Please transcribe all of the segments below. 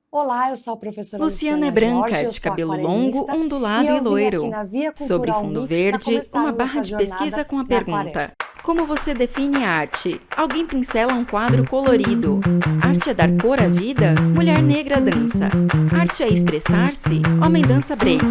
Olá, eu sou a professora Luciana é Luciana Jorge, branca, eu de sou cabelo longo, aquarelista e ondulado e eu vim aqui loiro. na Via Sobre Cultural fundo Mix para verde, uma começarmos barra essa de jornada pesquisa com a na aquarela. pergunta: como você define arte? Alguém pincela um quadro colorido. Arte é dar cor à vida? Mulher negra dança. Arte é expressar-se? Homem dança break.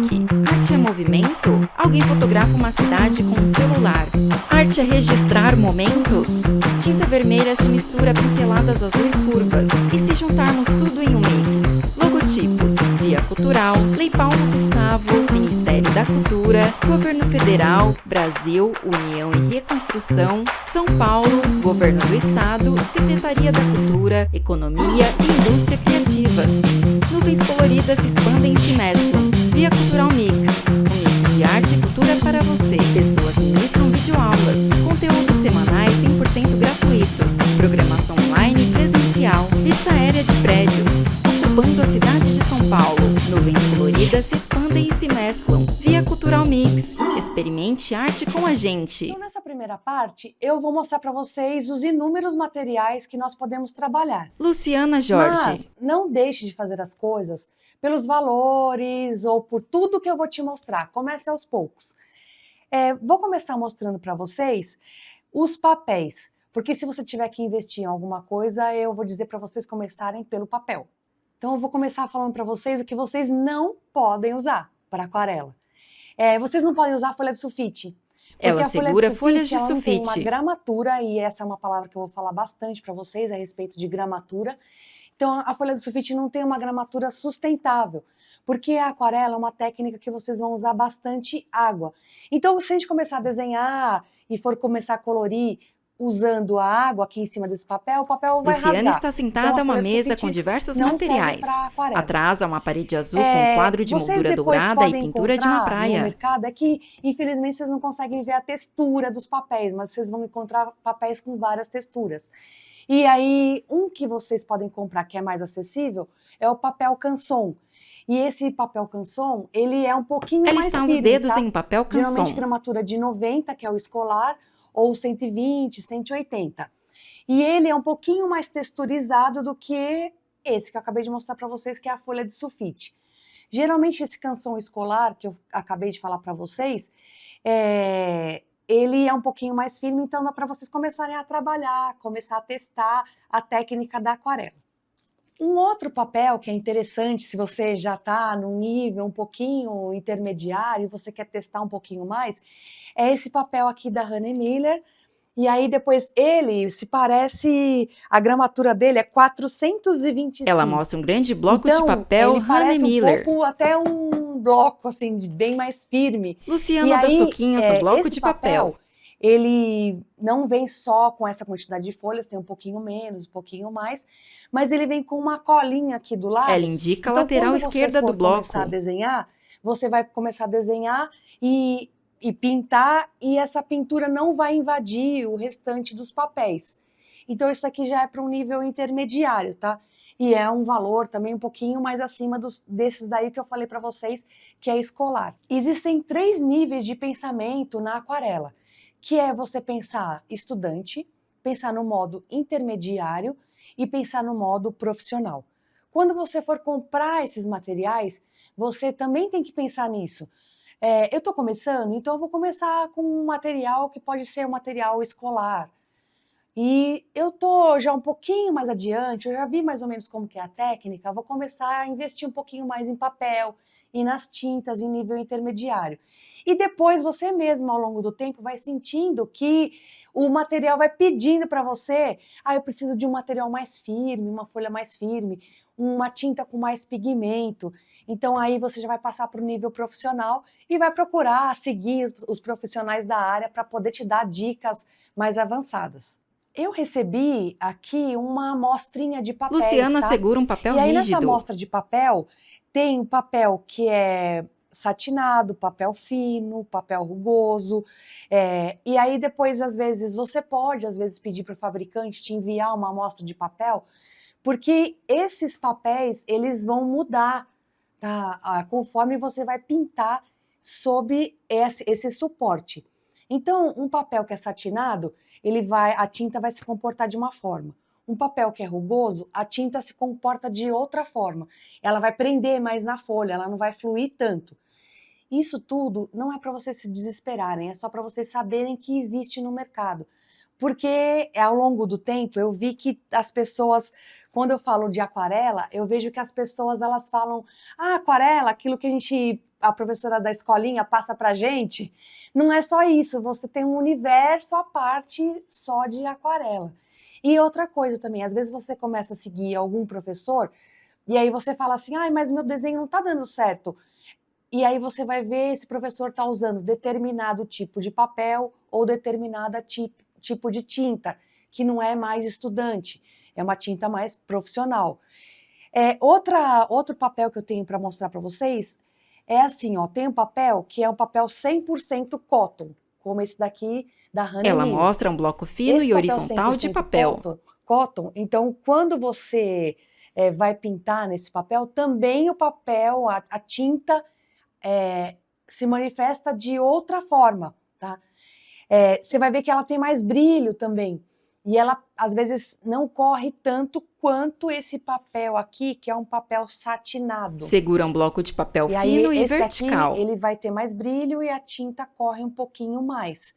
Arte é movimento? Alguém fotografa uma cidade com um celular. Arte é registrar momentos? Tinta vermelha se mistura a pinceladas azuis curvas. E se juntarmos tudo em um mix? Logotipos: Via Cultural, Lei Paulo Gustavo, Ministério da Cultura, Governo Federal, Brasil, União e Reconstrução, São Paulo, Governo do Estado, Secretaria da Cultura, Economia e Indústria Criativas. Nuvens coloridas se expandem e se mesclam. Via Cultural Mix, um mix de arte e cultura para você. Pessoas ministram videoaulas, conteúdos semanais 100% gratuitos, programação online e presencial, vista aérea de prédios, ocupando a cidade de São Paulo. Nuvens coloridas se expandem e se mesclam. Via Cultural Mix. Experimente arte com a gente. Então, nessa primeira parte, eu vou mostrar para vocês os inúmeros materiais que nós podemos trabalhar. Luciana Jorge. Mas não deixe de fazer as coisas pelos valores ou por tudo que eu vou te mostrar. Comece aos poucos. Vou começar mostrando para vocês os papéis, porque se você tiver que investir em alguma coisa, eu vou dizer para vocês começarem pelo papel. Então eu vou começar falando para vocês o que vocês não podem usar para aquarela. Vocês não podem usar folha de sulfite. Ela segura folhas de ela não tem uma sulfite. gramatura, e essa é uma palavra que eu vou falar bastante para vocês a respeito de gramatura. Então a folha de sulfite não tem uma gramatura sustentável, porque a aquarela é uma técnica que vocês vão usar bastante água. Então, se a gente começar a desenhar e for começar a colorir usando a água aqui em cima desse papel, o papel vai Luciana rasgar. está sentada Então, a uma folha de mesa sulfite com diversos não serve materiais. para aquarela. Atrás há uma parede azul com um quadro de Vocês moldura depois dourada e podem pintura de uma encontrar no praia. mercado, é que infelizmente vocês não conseguem ver a textura dos papéis, mas vocês vão encontrar papéis com várias texturas. E aí, um que vocês podem comprar que é mais acessível é o papel canson. E esse papel canson, ele é um pouquinho Ela mais estala firme, os dedos tá? em um papel Geralmente canson. gramatura de 90, que é o escolar, ou 120, 180. E ele é um pouquinho mais texturizado do que esse que eu acabei de mostrar para vocês, que é a folha de sulfite. Geralmente esse canson escolar, que eu acabei de falar para vocês, ele é um pouquinho mais firme, então dá para vocês começarem a trabalhar, começar a testar a técnica da aquarela. Um outro papel que é interessante, se você já está num nível um pouquinho intermediário e você quer testar um pouquinho mais, é esse papel aqui da Hahnemann Miller. E aí depois ele se parece, a gramatura dele é 425. Ela mostra um grande bloco de Então, papel ele parece um Hahnemann. pouco até um bloco assim, bem mais firme. E Luciana dá aí, soquinhos no bloco esse de papel. ele não vem só com essa quantidade de folhas, tem um pouquinho menos, um pouquinho mais, mas ele vem com uma colinha aqui do lado. Ela indica a Então, lateral quando você esquerda do for bloco. começar a desenhar, você vai começar a desenhar e pintar, e essa pintura não vai invadir o restante dos papéis. Então isso aqui já é para um nível intermediário, tá? E é um valor também um pouquinho mais acima desses daí que eu falei para vocês, que é escolar. Existem 3 níveis de pensamento na aquarela, que é você pensar estudante, pensar no modo intermediário e pensar no modo profissional. Quando você for comprar esses materiais, você também tem que pensar nisso. Eu estou começando, então eu vou começar com um material que pode ser um material escolar. E eu estou já um pouquinho mais adiante, eu já vi mais ou menos como que é a técnica, eu vou começar a investir um pouquinho mais em papel e nas tintas em nível intermediário. E depois você mesmo, ao longo do tempo, vai sentindo que o material vai pedindo para você, eu preciso de um material mais firme, uma folha mais firme, uma tinta com mais pigmento. Então aí você já vai passar para o nível profissional e vai procurar seguir os profissionais da área para poder te dar dicas mais avançadas. Eu recebi aqui uma amostrinha de papéis, Luciana tá? segura um papel E aí nessa rígido. amostra de papel, tem papel que é satinado, papel fino, papel rugoso, e aí depois, às vezes, você pode, às vezes, pedir para o fabricante te enviar uma amostra de papel, porque esses papéis, eles vão mudar, tá? Conforme você vai pintar sob esse suporte. Então, um papel que é satinado, a tinta vai se comportar de uma forma. Um papel que é rugoso, a tinta se comporta de outra forma. Ela vai prender mais na folha, ela não vai fluir tanto. Isso tudo não é para vocês se desesperarem, é só para vocês saberem que existe no mercado. Porque ao longo do tempo eu vi que as pessoas, quando eu falo de aquarela, eu vejo que as pessoas elas falam, aquarela, aquilo que a professora da escolinha passa pra gente, não é só isso, você tem um universo à parte só de aquarela. E outra coisa também, às vezes você começa a seguir algum professor e aí você fala assim, mas meu desenho não tá dando certo. E aí você vai ver esse professor tá usando determinado tipo de papel ou determinada tipo de tinta, que não é mais estudante, é uma tinta mais profissional. Outro papel que eu tenho para mostrar para vocês é assim, ó, tem um papel que é um papel 100% cotton, como esse daqui da Hahnemann. Ela mostra um bloco fino e horizontal de papel. Cotton, então quando você vai pintar nesse papel, também o papel, a tinta se manifesta de outra forma, tá? Você vai ver que ela tem mais brilho também. E ela, às vezes, não corre tanto quanto esse papel aqui, que é um papel satinado. Segura um bloco de papel e fino aí, e esse vertical. daqui, ele vai ter mais brilho e a tinta corre um pouquinho mais.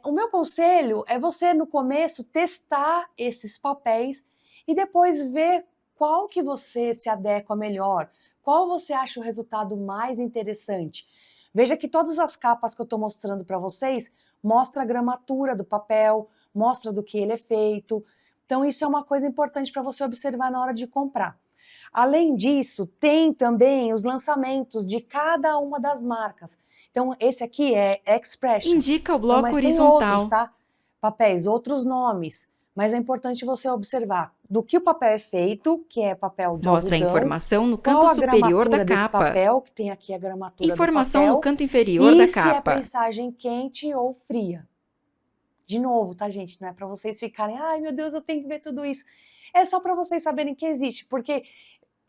O meu conselho é você, no começo, testar esses papéis e depois ver qual que você se adequa melhor, qual você acha o resultado mais interessante. Veja que todas as capas que eu estou mostrando para vocês mostram a gramatura do papel, mostra do que ele é feito. Então isso é uma coisa importante para você observar na hora de comprar. Além disso, tem também os lançamentos de cada uma das marcas. Então esse aqui é Expression. Indica o bloco mas horizontal. Tem outros, tá? Papéis, outros nomes. Mas é importante você observar do que o papel é feito, que é papel de Mostra algodão, a informação no canto superior da capa. Papel, que tem aqui a gramatura informação do papel, no canto inferior da se capa. é prensagem quente ou fria. De novo, tá, gente? Não é para vocês ficarem, ai meu Deus, eu tenho que ver tudo isso. É só para vocês saberem que existe, porque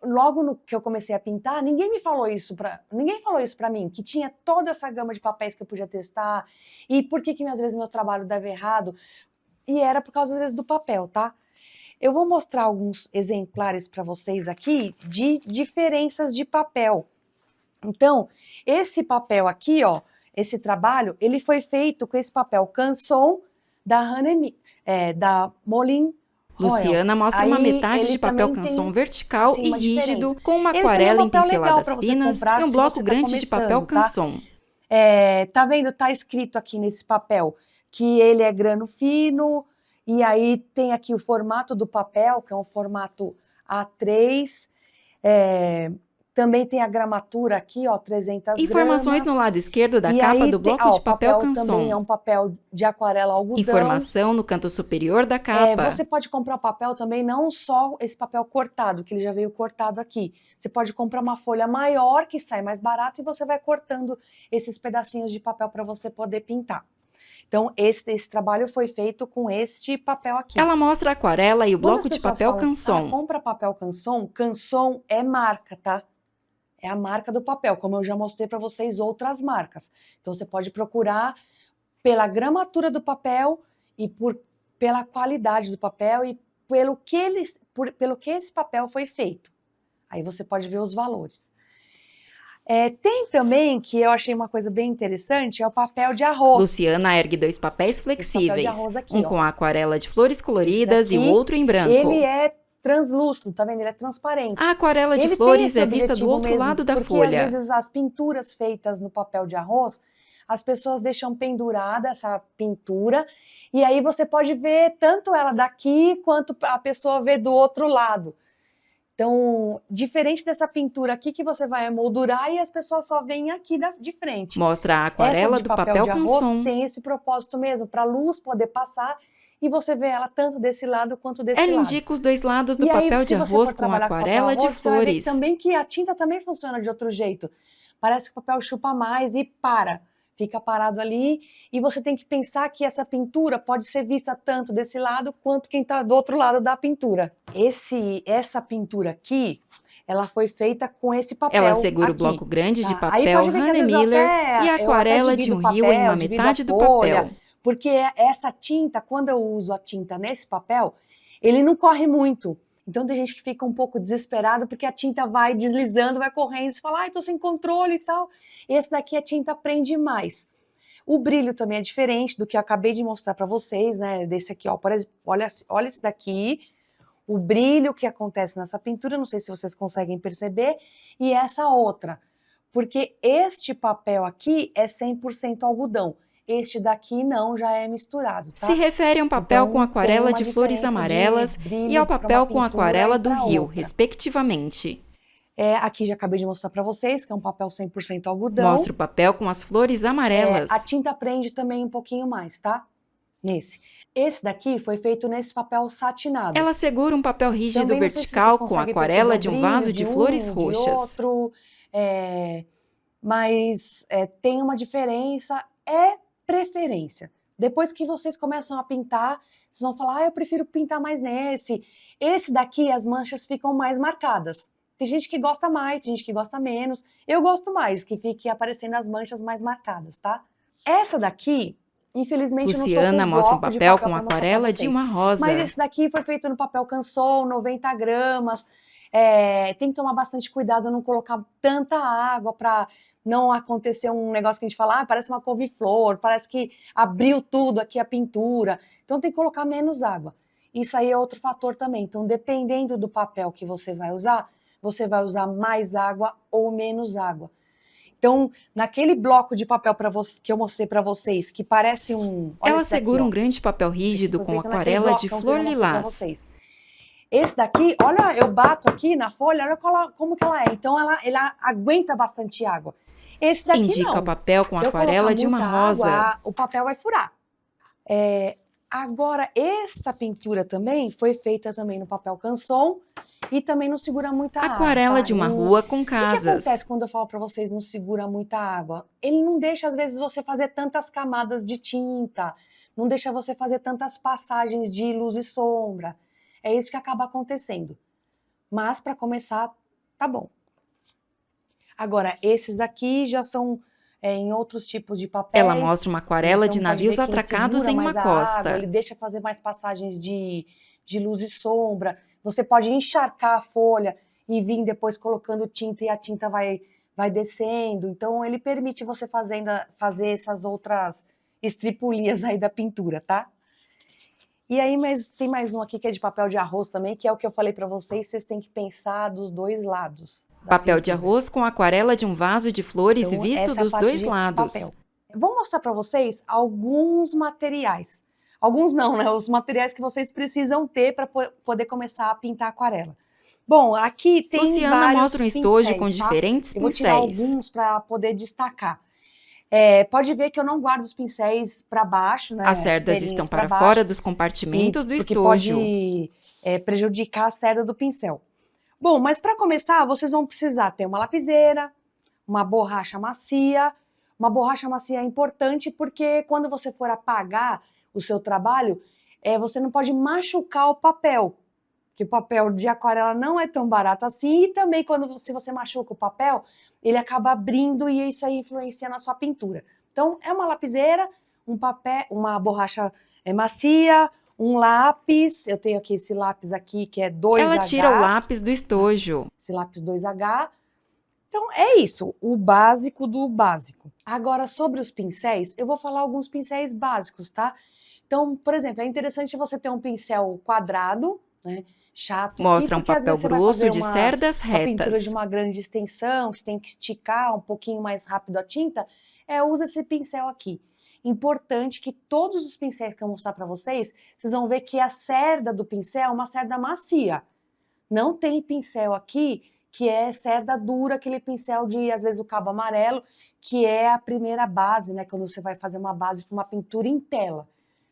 logo no que eu comecei a pintar, ninguém falou isso para mim, que tinha toda essa gama de papéis que eu podia testar, e por que às vezes meu trabalho dava errado, e era por causa às vezes do papel, tá? Eu vou mostrar alguns exemplares para vocês aqui de diferenças de papel. Então, esse papel aqui, ó, esse trabalho, ele foi feito com esse papel Canson da Hahnemann, da Molin Royal. Luciana mostra uma metade de papel Canson vertical e rígido, com uma aquarela em pinceladas finas e um bloco grande de papel Canson. Tá vendo? Tá escrito aqui nesse papel que ele é grano fino, e aí tem aqui o formato do papel, que é um formato A3, também tem a gramatura aqui, ó, 300 Informações gramas. no lado esquerdo da capa do bloco de papel Canson. Também é um papel de aquarela algodão. Informação no canto superior da capa. Você pode comprar papel também, não só esse papel cortado, que ele já veio cortado aqui. Você pode comprar uma folha maior, que sai mais barato, e você vai cortando esses pedacinhos de papel para você poder pintar. Então, esse trabalho foi feito com este papel aqui. Ela mostra a aquarela e o bloco de papel Canson. Compra papel Canson. Canson é marca, tá? É a marca do papel, como eu já mostrei para vocês outras marcas. Então, você pode procurar pela gramatura do papel e pela qualidade do papel e pelo que esse papel foi feito. Aí você pode ver os valores. Tem também, que eu achei uma coisa bem interessante, é o papel de arroz. Luciana ergue 2 papéis flexíveis, aqui, um com a aquarela de flores coloridas e o outro em branco. Ele é translúcido, tá vendo? Ele é transparente. A aquarela de flores é vista do outro lado da folha. Às vezes as pinturas feitas no papel de arroz, as pessoas deixam pendurada essa pintura, e aí você pode ver tanto ela daqui, quanto a pessoa vê do outro lado. Então, diferente dessa pintura aqui que você vai emoldurar e as pessoas só veem aqui de frente. Mostra a aquarela do papel Canson. Tem esse propósito mesmo, para a luz poder passar e você vê ela tanto desse lado quanto desse lado. Ela indica os dois lados do papel de arroz com aquarela de flores. Você vai ver também que a tinta também funciona de outro jeito. Parece que o papel chupa mais e fica parado ali, e você tem que pensar que essa pintura pode ser vista tanto desse lado quanto quem está do outro lado da pintura. Essa pintura aqui, ela foi feita com esse papel. Ela segura aqui, o bloco grande de tá? papel Hahnemann Miller e a aquarela de um rio em uma metade do papel. Porque essa tinta, quando eu uso a tinta nesse papel, ele não corre muito. Então tem gente que fica um pouco desesperado porque a tinta vai deslizando, vai correndo, você fala, ai, tô sem controle e tal. Esse daqui a tinta prende mais. O brilho também é diferente do que eu acabei de mostrar para vocês, né? Desse aqui, ó, por exemplo, olha esse daqui, o brilho que acontece nessa pintura, não sei se vocês conseguem perceber, e essa outra, porque este papel aqui é 100% algodão, este daqui não, já é misturado, tá? Se refere a um papel Então, com aquarela tem uma de flores diferença de amarelas brilho e ao pra uma papel com pintura aquarela e do pra rio, outra. respectivamente. Aqui já acabei de mostrar para vocês que é um papel 100% algodão. Mostra o papel com as flores amarelas. A tinta prende também um pouquinho mais, tá? Nesse. Esse daqui foi feito nesse papel satinado. Ela segura um papel rígido Também não sei se vocês vertical com conseguem aquarela perceber o de um brilho vaso de flores roxas. de outro, mas tem uma diferença, é preferência. Depois que vocês começam a pintar, vocês vão falar, eu prefiro pintar mais nesse. Esse daqui, as manchas ficam mais marcadas. Tem gente que gosta mais, tem gente que gosta menos. Eu gosto mais, que fique aparecendo as manchas mais marcadas, tá? Essa daqui, infelizmente, eu não tô com Luciana um mostra um bloco de papel papel com pra mostrar pra aquarela de vocês. uma rosa. Mas esse daqui foi feito no papel Canson, 90 gramas. Tem que tomar bastante cuidado, não colocar tanta água para não acontecer um negócio que a gente fala, parece uma couve-flor, parece que abriu tudo aqui a pintura. Então tem que colocar menos água. Isso aí é outro fator também. Então, dependendo do papel que você vai usar mais água ou menos água. Então, naquele bloco de papel que eu mostrei para vocês, que parece Ela segura um grande papel rígido com aquarela de flor lilás. Esse daqui, olha, eu bato aqui na folha, olha como que ela é. Então, ela aguenta bastante água. Esse daqui indica não. o papel com Se eu aquarela de uma colocar muita rosa. água, o papel vai furar. Agora, essa pintura também foi feita também no papel Canson e também não segura muita água. Aquarela de uma rua com O que casas. acontece quando eu falo para vocês não segura muita água? Ele não deixa, às vezes, você fazer tantas camadas de tinta, não deixa você fazer tantas passagens de luz e sombra. É isso que acaba acontecendo. Mas, para começar, tá bom. Agora, esses aqui já são em outros tipos de papéis. Ela mostra uma aquarela então de navios atracados em uma costa. Água, ele deixa fazer mais passagens de luz e sombra. Você pode encharcar a folha e vir depois colocando tinta e a tinta vai descendo. Então, ele permite você fazer essas outras estripulias aí da pintura, tá? E aí, mas tem mais um aqui que é de papel de arroz também, que é o que eu falei para vocês têm que pensar dos dois lados. Papel de arroz com aquarela de um vaso de flores então, visto dos dois lados. Papel. Vou mostrar para vocês alguns materiais. Alguns não, né? Os materiais que vocês precisam ter para poder começar a pintar aquarela. Bom, aqui tem Luciana mostra um estojo com diferentes pincéis. Eu vou tirar alguns para poder destacar. Pode ver que eu não guardo os pincéis para baixo, né? As cerdas estão para fora dos compartimentos do estojo. Porque pode prejudicar a cerda do pincel. Bom, mas para começar, vocês vão precisar ter uma lapiseira, uma borracha macia. Uma borracha macia é importante porque quando você for apagar o seu trabalho, você não pode machucar o papel, porque o papel de aquarela não é tão barato assim, e também se você machuca o papel, ele acaba abrindo e isso aí influencia na sua pintura. Então, é uma lapiseira, uma borracha macia, um lápis, eu tenho aqui esse lápis aqui que é 2H. Ela tira o lápis do estojo. Esse lápis 2H. Então, é isso, o básico do básico. Agora, sobre os pincéis, eu vou falar alguns pincéis básicos, tá? Então, por exemplo, é interessante você ter um pincel quadrado, né, chato. Mostra aqui, um papel grosso de cerdas uma pintura retas. de uma grande extensão, você tem que esticar um pouquinho mais rápido a tinta, usa esse pincel aqui. Importante que todos os pincéis que eu mostrar para vocês vão ver que a cerda do pincel é uma cerda macia. Não tem pincel aqui que é cerda dura, aquele pincel de, às vezes, o cabo amarelo, que é a primeira base, né? Quando você vai fazer uma base para uma pintura em tela.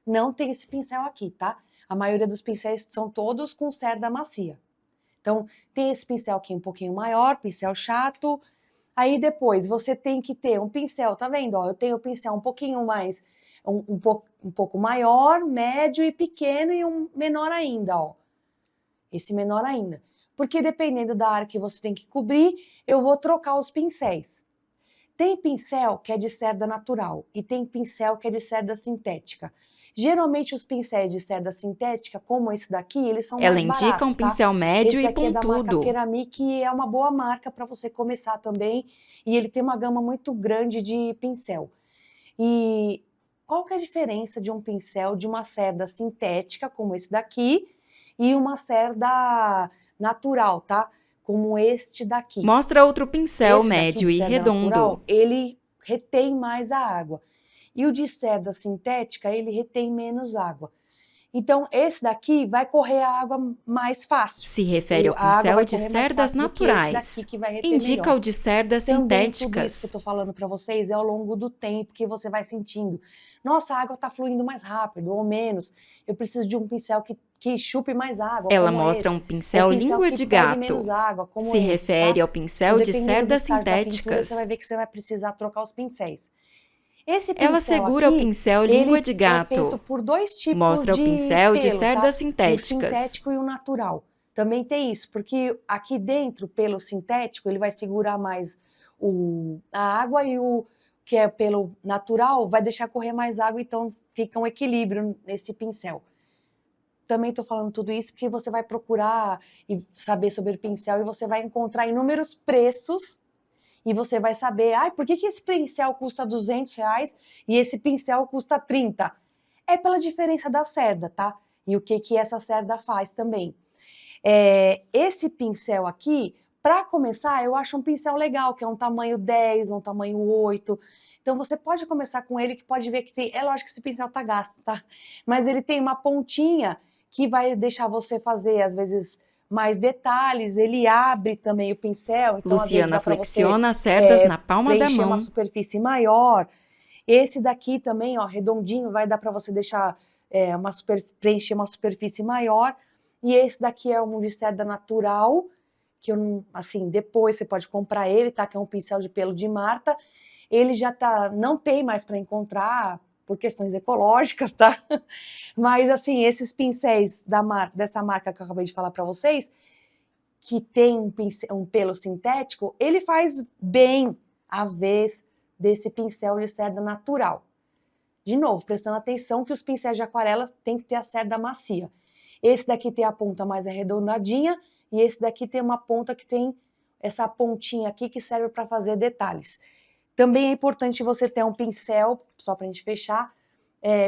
Não tem esse pincel aqui, tá? A maioria dos pincéis são todos com cerda macia. Então, tem esse pincel aqui um pouquinho maior, pincel chato. Aí depois você tem que ter um pincel, tá vendo? Ó, eu tenho o pincel um pouquinho mais, um pouco maior, médio e pequeno e um menor ainda, ó. Esse menor ainda. Porque dependendo da área que você tem que cobrir, eu vou trocar os pincéis. Tem pincel que é de cerda natural e tem pincel que é de cerda sintética. Geralmente os pincéis de cerda sintética, como esse daqui, eles são Ela mais indica um baratos, tá? pincel médio Esse e daqui é da marca pontudo. Ceramic e é uma boa marca para você começar também. E ele tem uma gama muito grande de pincel. E qual que é a diferença de um pincel de uma cerda sintética, como esse daqui, e uma cerda natural, tá? Como este daqui. Mostra outro pincel Esse daqui médio de e cerda redondo. natural, ele retém mais a água. E o de cerda sintética, ele retém menos água. Então, esse daqui vai correr a água mais fácil. Se refere ao A água pincel vai de correr mais cerdas fácil do que esse naturais. daqui que vai reter Indica melhor. o de cerdas Também tudo isso que eu sintéticas. estou falando para vocês é ao longo do tempo que você vai sentindo. Nossa, a água está fluindo mais rápido ou menos. Eu preciso de um pincel que chupe mais água, Ela como mostra esse. um pincel Ou pincel língua que de pegue gato. menos água, como Se esse, refere tá? ao Então, pincel de dependendo do cerdas estágio da pintura, sintéticas. você vai ver que você vai precisar trocar os pincéis. Esse Ela pincel segura o aqui, pincel língua ele de é feito gato. por dois tipos Mostra o de pincel de pelo, tá? cerdas O sintéticas. sintético e o natural. Também tem isso, porque aqui dentro, pelo sintético, ele vai segurar mais a água e o que é pelo natural vai deixar correr mais água, então fica um equilíbrio nesse pincel. Também estou falando tudo isso porque você vai procurar e saber sobre pincel e você vai encontrar inúmeros preços e você vai saber, por que esse pincel custa R$ 200 e esse pincel custa 30? É pela diferença da cerda, tá? E o que essa cerda faz também. Esse pincel aqui, para começar, eu acho um pincel legal, que é um tamanho 10, um tamanho 8. Então você pode começar com ele, que pode ver que tem. É lógico que esse pincel tá gasto, tá? Mas ele tem uma pontinha que vai deixar você fazer, às vezes, mais detalhes. Ele abre também o pincel, então às vezes Luciana dá para você flexiona as cerdas na palma da preencher mão. uma superfície maior. Esse daqui também, ó, redondinho, vai dar para você deixar preencher uma superfície maior. E esse daqui é um de cerda natural, que eu não, assim, depois você pode comprar ele, tá? Que é um pincel de pelo de Marta. Ele já tá, não tem mais para encontrar por questões ecológicas, tá? Mas assim, esses pincéis dessa marca que eu acabei de falar para vocês, que tem um pelo sintético, ele faz bem a vez desse pincel de cerda natural. De novo, prestando atenção que os pincéis de aquarela tem que ter a cerda macia. Esse daqui tem a ponta mais arredondadinha e esse daqui tem uma ponta que tem essa pontinha aqui que serve para fazer detalhes. Também é importante você ter um pincel, só para a gente fechar,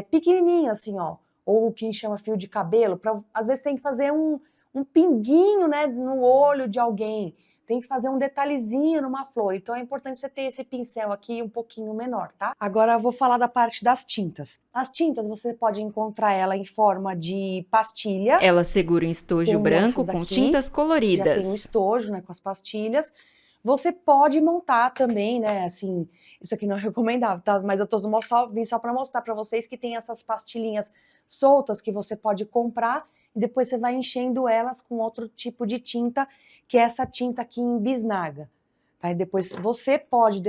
pequenininho assim, ó, ou o que a gente chama fio de cabelo, às vezes tem que fazer um pinguinho, né, no olho de alguém, tem que fazer um detalhezinho numa flor, então é importante você ter esse pincel aqui um pouquinho menor, tá? Agora eu vou falar da parte das tintas. As tintas você pode encontrar ela em forma de pastilha. Ela segura um estojo como branco essa com daqui, tintas já coloridas. tem um estojo, né, com as pastilhas. Você pode montar também, né, assim, isso aqui não é recomendável, tá? Mas eu vim só para mostrar para vocês que tem essas pastilhinhas soltas que você pode comprar e depois você vai enchendo elas com outro tipo de tinta, que é essa tinta aqui em bisnaga. Tá? E depois você pode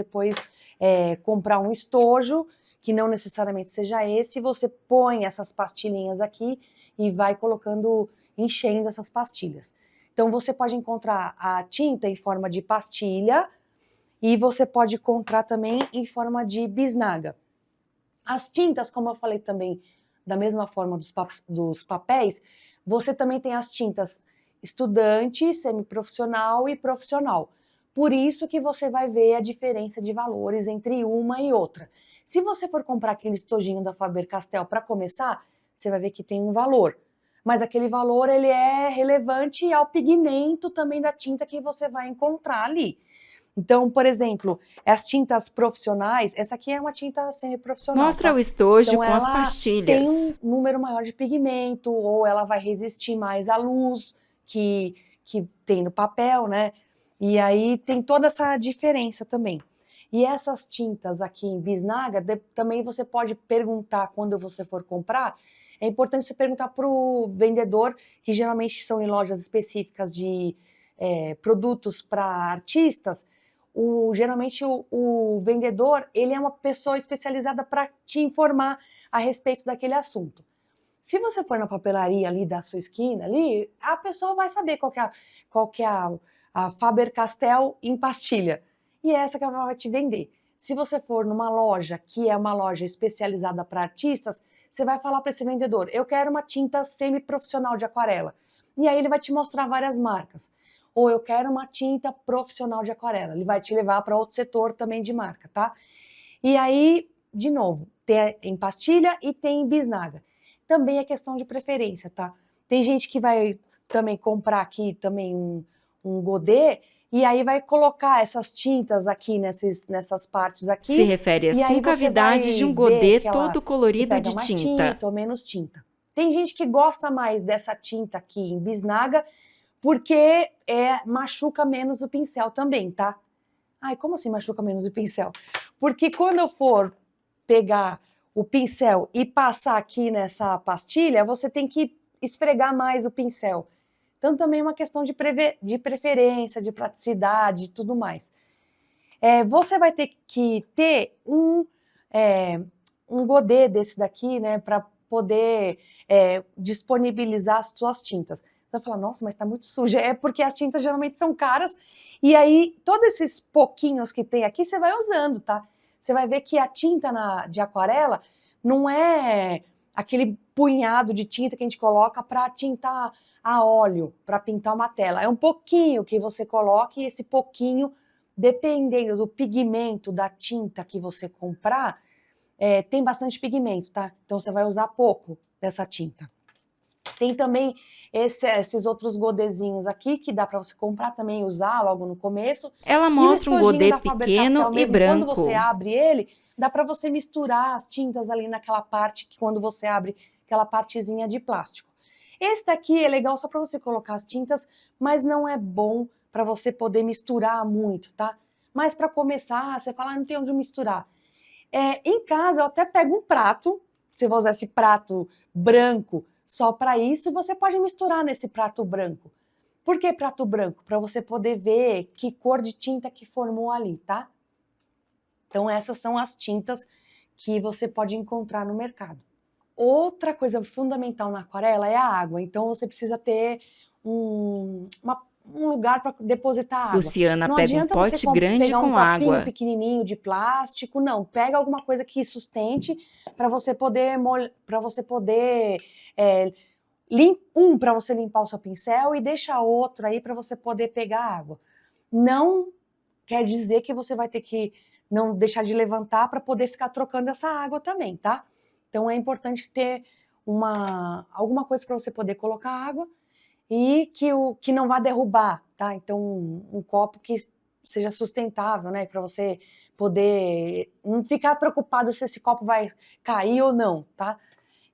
comprar um estojo, que não necessariamente seja esse, você põe essas pastilhinhas aqui e vai colocando, enchendo essas pastilhas. Então você pode encontrar a tinta em forma de pastilha e você pode encontrar também em forma de bisnaga. As tintas, como eu falei também, da mesma forma dos papéis, você também tem as tintas estudante, semiprofissional e profissional. Por isso que você vai ver a diferença de valores entre uma e outra. Se você for comprar aquele estojinho da Faber-Castell para começar, você vai ver que tem um valor. Mas aquele valor ele é relevante ao pigmento também da tinta que você vai encontrar ali. Então, por exemplo, as tintas profissionais, essa aqui é uma tinta semiprofissional. Mostra tá? o estojo Então, com as ela pastilhas. tem um número maior de pigmento, ou ela vai resistir mais à luz que tem no papel, né? E aí tem toda essa diferença também. E essas tintas aqui em bisnaga, também você pode perguntar quando você for comprar. É importante você perguntar para o vendedor, que geralmente são em lojas específicas de produtos para artistas. Geralmente o vendedor, ele é uma pessoa especializada para te informar a respeito daquele assunto. Se você for na papelaria ali da sua esquina, ali, a pessoa vai saber qual que é a Faber-Castell em pastilha. E é essa que ela vai te vender. Se você for numa loja que é uma loja especializada para artistas, você vai falar para esse vendedor, eu quero uma tinta semi-profissional de aquarela. E aí ele vai te mostrar várias marcas. Ou eu quero uma tinta profissional de aquarela. Ele vai te levar para outro setor também de marca, tá? E aí, de novo, tem em pastilha e tem em bisnaga. Também é questão de preferência, tá? Tem gente que vai também comprar aqui também um godê e aí vai colocar essas tintas aqui nessas partes aqui. Se refere às e aí você concavidades vai de um ver godê que ela todo se colorido pega de mais tinta. ou menos tinta. Tem gente que gosta mais dessa tinta aqui em bisnaga porque machuca menos o pincel também, tá? Ai, como assim machuca menos o pincel? Porque quando eu for pegar o pincel e passar aqui nessa pastilha, você tem que esfregar mais o pincel. Então também é uma questão de preferência, de praticidade e tudo mais. Você vai ter que ter um godê desse daqui, né, para poder disponibilizar as suas tintas. Você vai falar, nossa, mas tá muito suja. É porque as tintas geralmente são caras e aí todos esses pouquinhos que tem aqui você vai usando, tá? Você vai ver que a tinta de aquarela não é aquele punhado de tinta que a gente coloca para tintar a óleo, para pintar uma tela. É um pouquinho que você coloca e esse pouquinho, dependendo do pigmento da tinta que você comprar, tem bastante pigmento, tá? Então você vai usar pouco dessa tinta. Tem também esses outros godezinhos aqui que dá para você comprar também e usar logo no começo. Ela E o mostra um estojinho godê da pequeno Faber-Castell e mesmo, quando branco. você abre ele, dá para você misturar as tintas ali naquela parte que quando você abre aquela partezinha de plástico. Esse daqui é legal só para você colocar as tintas, mas não é bom para você poder misturar muito, tá? Mas para começar, você fala, não tem onde misturar. Em casa eu até pego um prato, se você usar esse prato branco só para isso, você pode misturar nesse prato branco. Por que prato branco? Para você poder ver que cor de tinta que formou ali, tá? Então essas são as tintas que você pode encontrar no mercado. Outra coisa fundamental na aquarela é a água, então você precisa ter um lugar para depositar água. Luciana Não pega um adianta você pote grande pegar um com copinho água. pequenininho de plástico, não. Pega alguma coisa que sustente para você poder para você limpar o seu pincel e deixa outro aí para você poder pegar água. Não quer dizer que você vai ter que não deixar de levantar para poder ficar trocando essa água também, tá? Então é importante ter alguma coisa para você poder colocar água e que não vá derrubar, tá? Então um copo que seja sustentável, né? Para você poder não ficar preocupado se esse copo vai cair ou não, tá?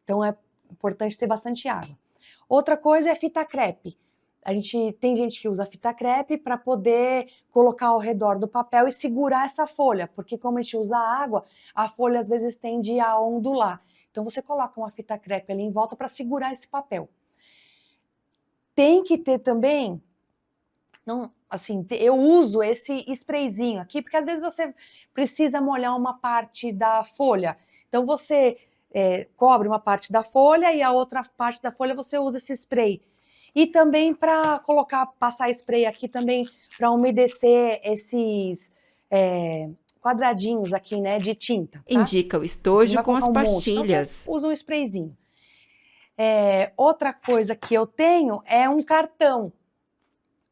Então é importante ter bastante água. Outra coisa é fita crepe. Tem gente que usa fita crepe para poder colocar ao redor do papel e segurar essa folha, porque como a gente usa água, a folha às vezes tende a ondular. Então você coloca uma fita crepe ali em volta para segurar esse papel. Tem que ter também, não, assim, eu uso esse sprayzinho aqui, porque às vezes você precisa molhar uma parte da folha. Então você cobre uma parte da folha e a outra parte da folha você usa esse spray. E também para passar spray aqui também para umedecer esses quadradinhos aqui, né, de tinta. Tá? Indica o Você estojo vai com as colocar um monte, pastilhas. então você usa um sprayzinho. Outra coisa que eu tenho é um cartão,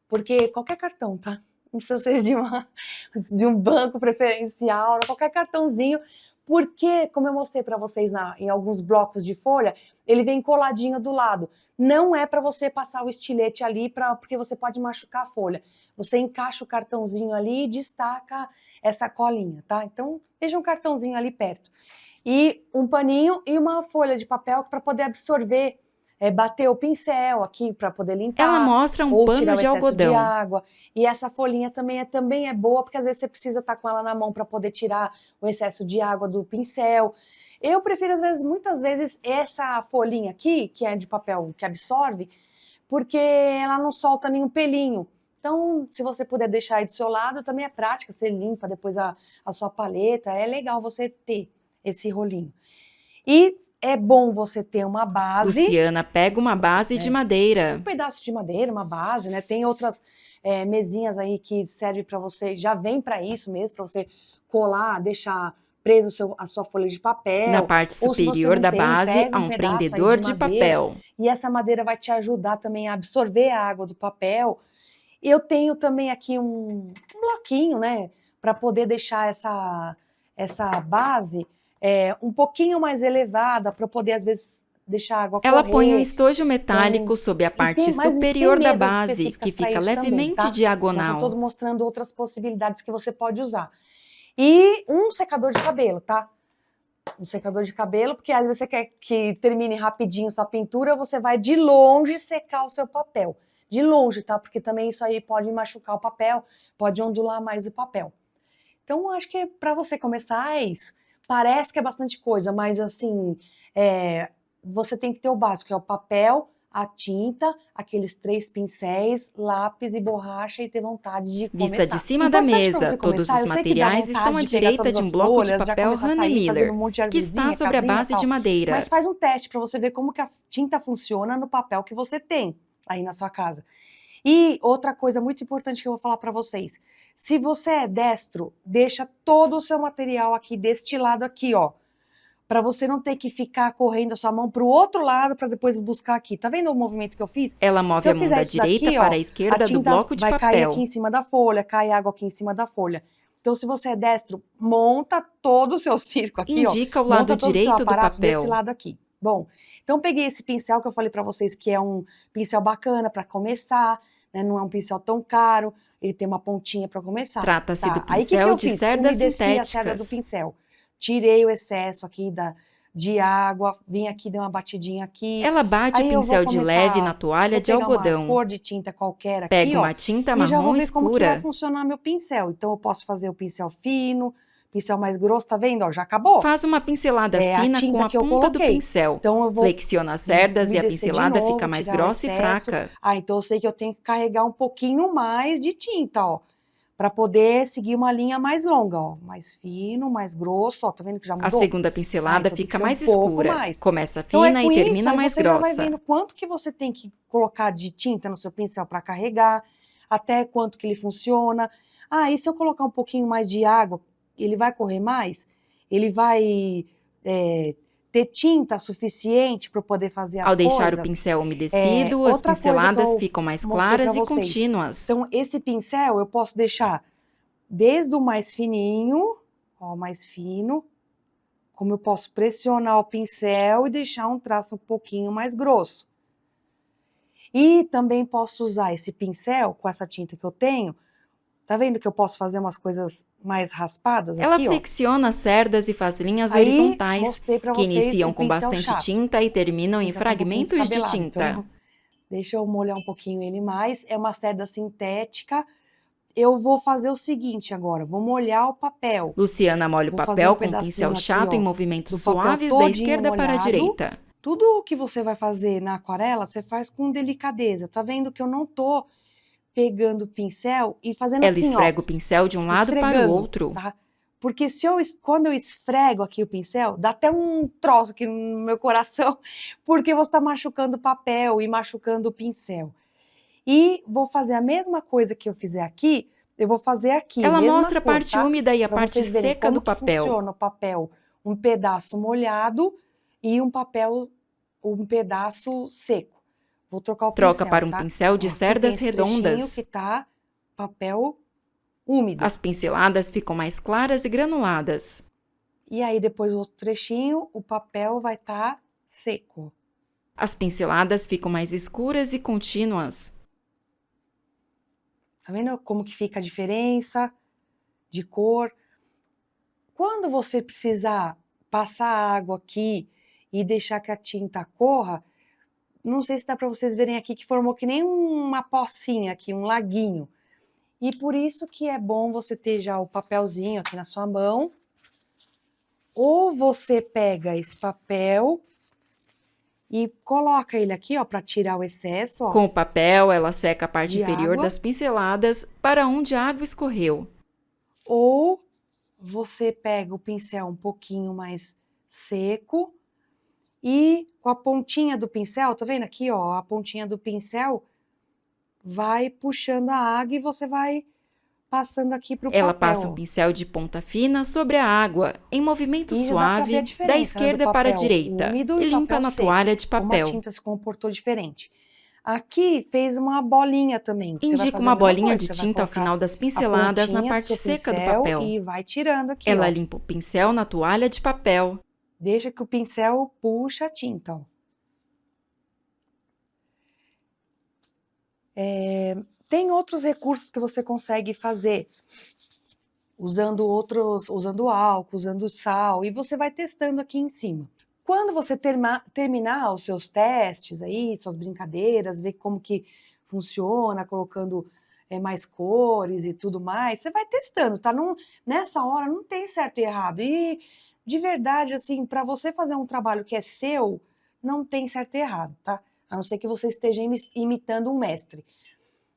porque qualquer cartão, tá? Não precisa ser de um banco preferencial, qualquer cartãozinho, porque, como eu mostrei para vocês em alguns blocos de folha, ele vem coladinho do lado. Não é para você passar o estilete ali, porque você pode machucar a folha. Você encaixa o cartãozinho ali e destaca essa colinha, tá? Então, deixa um cartãozinho ali perto. E um paninho e uma folha de papel para poder absorver, bater o pincel aqui para poder limpar. Ela mostra um ou pano tirar o de excesso algodão. de água. E essa folhinha também é boa, porque às vezes você precisa estar com ela na mão para poder tirar o excesso de água do pincel. Eu prefiro, muitas vezes, essa folhinha aqui, que é de papel que absorve, porque ela não solta nenhum pelinho. Então, se você puder deixar aí do seu lado, também é prática, você limpa depois a sua paleta, é legal você ter esse rolinho. E é bom você ter uma base. Luciana pega uma base de madeira. Um pedaço de madeira, uma base, né? Tem outras mesinhas aí que servem para você, já vem para isso mesmo, para você colar, deixar preso a sua folha de papel. Na parte ou se você superior não da tem, base, pega há um um pedaço aí prendedor de de madeira, papel. e essa madeira vai te ajudar também a absorver a água do papel. Eu tenho também aqui um bloquinho, né, para poder deixar essa base um pouquinho mais elevada, para poder, às vezes, deixar a água Ela põe um correr. estojo metálico sob a parte Mas tem superior da mesas base, específicas que para fica isso também, levemente tá? Mas eu diagonal. estou mostrando outras possibilidades que você pode usar. E um secador de cabelo, tá? Um secador de cabelo, porque às vezes você quer que termine rapidinho sua pintura, você vai de longe secar o seu papel. De longe, tá? Porque também isso aí pode machucar o papel, pode ondular mais o papel. Então, acho que para você começar é isso. Parece que é bastante coisa, mas assim, você tem que ter o básico, é o papel, a tinta, aqueles 3 pincéis, lápis e borracha e ter vontade de começar. Vista de cima da Importante para mesa, você todos começar, os eu sei que dá materiais estão vontade à de pegar direita todas de um as bloco de folhas, já papel começar a sair Hahnemann, fazendo um monte de que está arvorezinha, sobre a casinha e base de tal. madeira. Mas faz um teste para você ver como que a tinta funciona no papel que você tem aí na sua casa. E outra coisa muito importante que eu vou falar para vocês, se você é destro, deixa todo o seu material aqui deste lado aqui, ó, para você não ter que ficar correndo a sua mão para o outro lado para depois buscar aqui. Tá vendo o movimento que eu fiz? Ela Se move eu a mão fizer da isso direita daqui, para ó, a a esquerda do tinta bloco de vai cair aqui papel. em cima da folha, cai água aqui em cima da folha. Então, se você é destro, monta todo o seu circo aqui, ó. Indica o lado Monta todo o seu direito do aparato desse papel. lado aqui. Bom, então peguei esse pincel que eu falei para vocês que é um pincel bacana para começar, né? Não é um pincel tão caro, ele tem uma pontinha para começar. Trata-se do Aí o que pincel eu de fiz? cerdas Umedeci a cerda do sintéticas. pincel. Tirei o excesso aqui de água, vim aqui, dei uma batidinha aqui. Ela bate o Aí eu vou pincel de leve na começar, toalha vou de pegar uma algodão. cor de tinta qualquer aqui, Pega ó, uma tinta e já vou marrom ver como que vai escura. funcionar meu pincel. Então eu posso fazer o pincel fino, pincel mais grosso, tá vendo? Ó, já acabou. Faz uma pincelada É a fina com tinta a que eu ponta do coloquei. pincel. Então eu vou Flexiona as cerdas e a umedecer de pincelada fica novo, mais tirar o grossa e excesso. fraca. Então eu sei que eu tenho que carregar um pouquinho mais de tinta, ó, para poder seguir uma linha mais longa, ó, mais fino, mais grosso, ó, tá vendo que já A mudou? segunda pincelada Então tem que fica ser mais um pouco escura. mais. Começa Então fina com e isso, termina aí mais você já vai grossa. vendo quanto que você tem que colocar de tinta no seu pincel para carregar, até quanto que ele funciona. E se eu colocar um pouquinho mais de água, ele vai correr mais? Ele vai ter tinta suficiente para poder fazer as Ao deixar o coisas? pincel umedecido, as Outra coisa que pinceladas eu ficam mais mostrei para claras e vocês. contínuas. Então, esse pincel eu posso deixar desde o mais fininho, ó, mais fino, como eu posso pressionar o pincel e deixar um traço um pouquinho mais grosso. E também posso usar esse pincel com essa tinta que eu tenho. Tá vendo que eu posso fazer umas coisas mais raspadas Ela aqui, ó? flexiona as cerdas e faz linhas Aí, horizontais, mostrei para que vocês iniciam o com pincel bastante chato. tinta e terminam Esse em pincel tá um pouquinho fragmentos de descabelado, tinta. então deixa eu molhar um pouquinho ele mais. É uma cerda sintética. Eu vou fazer o seguinte agora, vou molhar o papel. Luciana molha o Vou fazer um papel com um pincel pedacinho aqui, chato em ó, movimentos do papel suaves da todinho esquerda para a molhado. direita. Tudo o que você vai fazer na aquarela, você faz com delicadeza. Tá vendo que eu não tô pegando o pincel e fazendo Ela assim, ó, esfrega o pincel de um lado para o esfregando, outro. tá? Porque quando eu esfrego aqui o pincel, dá até um troço aqui no meu coração, porque você está machucando o papel e machucando o pincel. E vou fazer a mesma coisa que eu fizer aqui, eu vou fazer aqui, Ela mesma mostra a cor, parte tá? úmida e a Pra parte vocês verem seca como do que papel. funciona o papel, um pedaço molhado e um pedaço seco. Vou trocar o Troca pincel, para um tá? pincel de Ó, aqui tem cerdas esse trechinho redondas. que tá papel úmido. As pinceladas ficam mais claras e granuladas. E aí depois o outro trechinho, o papel vai estar seco. As pinceladas ficam mais escuras e contínuas. Tá vendo como que fica a diferença de cor? Quando você precisar passar água aqui e deixar que a tinta corra, não sei se dá para vocês verem aqui que formou que nem uma pocinha aqui, um laguinho. E por isso que é bom você ter já o papelzinho aqui na sua mão. Ou você pega esse papel e coloca ele aqui, ó, para tirar o excesso, ó. Com o papel, ela seca a parte De inferior água. das pinceladas para onde a água escorreu. Ou você pega o pincel um pouquinho mais seco e com a pontinha do pincel, tá vendo aqui, ó, a pontinha do pincel vai puxando a água e você vai passando aqui pro Ela papel. passa o pincel de ponta fina sobre a água, em movimento E já dá pra ver suave, a da diferença, né, do esquerda para a papel direita, úmido e e limpa papel na seco, toalha de como a papel. tinta se comportou diferente. Aqui fez uma bolinha também. Você vai Indica fazer uma a mesma bolinha coisa, de você vai tinta ao colocar final das a pinceladas na pontinha do parte seu seca do pincel papel. e vai tirando aqui, Ela ó. limpa o pincel na toalha de papel. Deixa que o pincel puxa a tinta, ó. Tem outros recursos que você consegue fazer usando álcool, usando sal, e você vai testando aqui em cima. Quando você terminar os seus testes aí, suas brincadeiras, ver como que funciona, colocando mais cores e tudo mais, você vai testando, tá? Nessa hora não tem certo e errado. E de verdade, assim, para você fazer um trabalho que é seu, não tem certo e errado, tá? A não ser que você esteja imitando um mestre.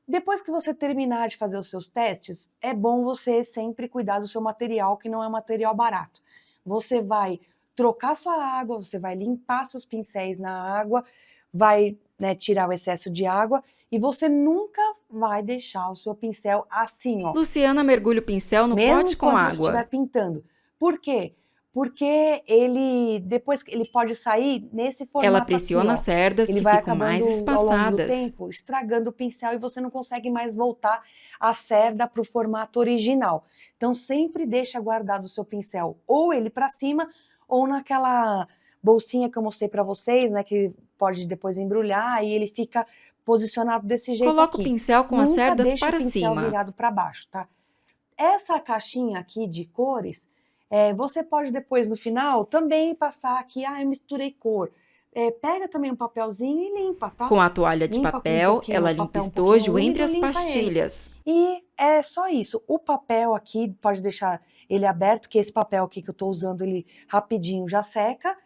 Depois que você terminar de fazer os seus testes, é bom você sempre cuidar do seu material, que não é material barato. Você vai trocar sua água, você vai limpar seus pincéis na água, vai, né, tirar o excesso de água e você nunca vai deixar o seu pincel assim, ó. Luciana mergulha o pincel no Mesmo pote com quando você água. estiver pintando. Por quê? Porque depois ele pode sair nesse formato Ela aqui, pressiona ó. as cerdas Ele que vai ficam acabando mais ao longo do espaçadas. tempo, estragando o pincel e você não consegue mais voltar a cerda para o formato original. Então sempre deixa guardado o seu pincel, ou ele para cima, ou naquela bolsinha que eu mostrei para vocês, né, que pode depois embrulhar e ele fica posicionado desse jeito Coloca o aqui. pincel com as Nunca cerdas deixa para o pincel cima. virado para baixo, tá? Essa caixinha aqui de cores, você pode depois no final também passar aqui, eu misturei cor. Pega também um papelzinho e limpa, tá? Com a toalha de Limpa com papel, ela limpa o papel um estojo pouquinho entre úmido, as limpa ele. pastilhas. E é só isso. O papel aqui, pode deixar ele aberto, que esse papel aqui que eu tô usando, ele rapidinho já seca.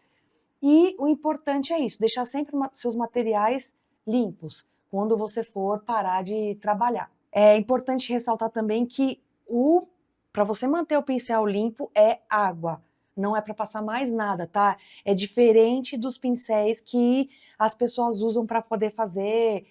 E o importante é isso, deixar sempre seus materiais limpos, quando você for parar de trabalhar. É importante ressaltar também que para você manter o pincel limpo é água, não é para passar mais nada, tá? É diferente dos pincéis que as pessoas usam para poder fazer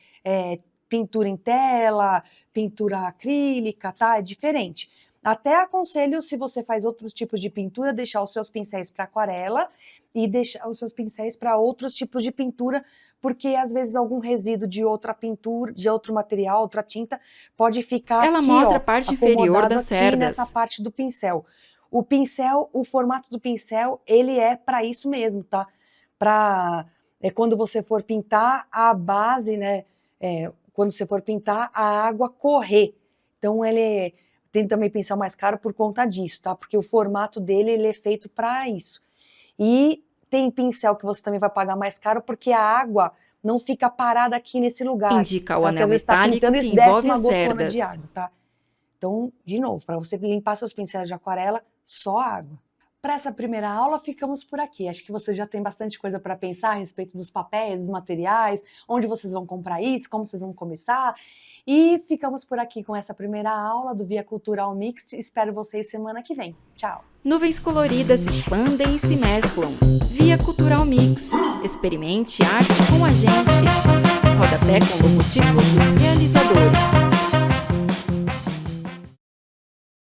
pintura em tela, pintura acrílica, tá? É diferente. Até aconselho, se você faz outros tipos de pintura, deixar os seus pincéis para aquarela e deixar os seus pincéis para outros tipos de pintura, porque às vezes algum resíduo de outra pintura, de outro material, outra tinta, pode ficar Ela aqui, mostra ó, a parte inferior acomodado das aqui cerdas. nessa parte do pincel. O pincel, o formato do pincel, ele é para isso mesmo, tá? Para quando você for pintar, a base, né? Quando você for pintar, a água correr. Então tem também pincel mais caro por conta disso, tá? Porque o formato dele, ele é feito para isso. E tem pincel que você também vai pagar mais caro porque a água não fica parada aqui nesse lugar. Indica o Tá? anel Às vezes tá metálico pintando que e desce envolve uma as gotona cerdas. de água, tá? Então, de novo, para você limpar seus pincéis de aquarela, só água. Para essa primeira aula, ficamos por aqui. Acho que vocês já têm bastante coisa para pensar a respeito dos papéis, dos materiais, onde vocês vão comprar isso, como vocês vão começar. E ficamos por aqui com essa primeira aula do Via Cultural Mix. Espero vocês semana que vem. Tchau! Nuvens coloridas se expandem e se mesclam. Via Cultural Mix. Experimente arte com a gente. Rodapé com logotipos dos realizadores.